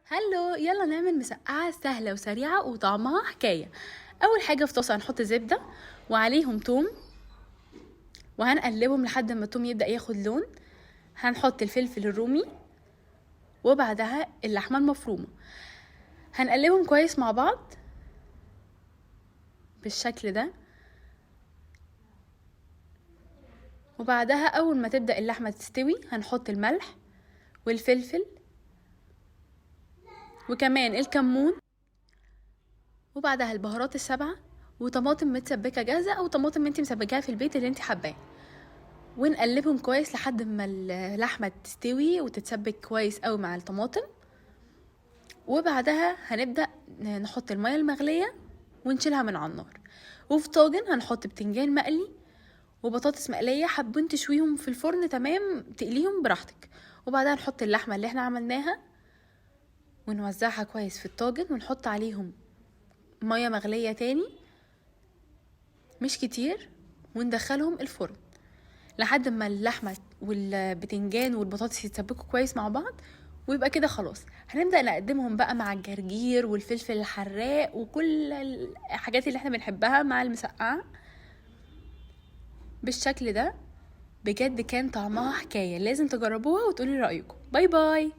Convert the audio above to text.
هلو، يلا نعمل مسقعة سهلة وسريعة وطعمها حكاية. اول حاجة في طاسة هنحط زبدة وعليهم توم، وهنقلبهم لحد ما التوم يبدأ ياخد لون. هنحط الفلفل الرومي وبعدها اللحمة المفرومة، هنقلبهم كويس مع بعض بالشكل ده. وبعدها اول ما تبدأ اللحمة تستوي هنحط الملح والفلفل وكمان الكمون، وبعدها البهارات السبعة وطماطم متسبكة جاهزة او طماطم انتي مسبكاها في البيت اللي انتي حباه، ونقلبهم كويس لحد ما اللحمة تستوي وتتسبك كويس قوي مع الطماطم. وبعدها هنبدأ نحط المية المغلية ونشيلها من على النار. وفي طاجن هنحط بتنجان مقلي وبطاطس مقلية، حابين تشويهم في الفرن تمام، تقليهم براحتك. وبعدها نحط اللحمة اللي احنا عملناها ونوزعها كويس في الطاجن، ونحط عليهم مية مغلية تاني مش كتير، وندخلهم الفرن لحد ما اللحمة والبتنجان والبطاطس يتسبكوا كويس مع بعض. ويبقى كده خلاص، هنبدأ نقدمهم بقى مع الجرجير والفلفل الحراق وكل الحاجات اللي احنا بنحبها مع المسقعة بالشكل ده. بجد كان طعمها حكاية، لازم تجربوها وتقولي رأيكم. باي باي.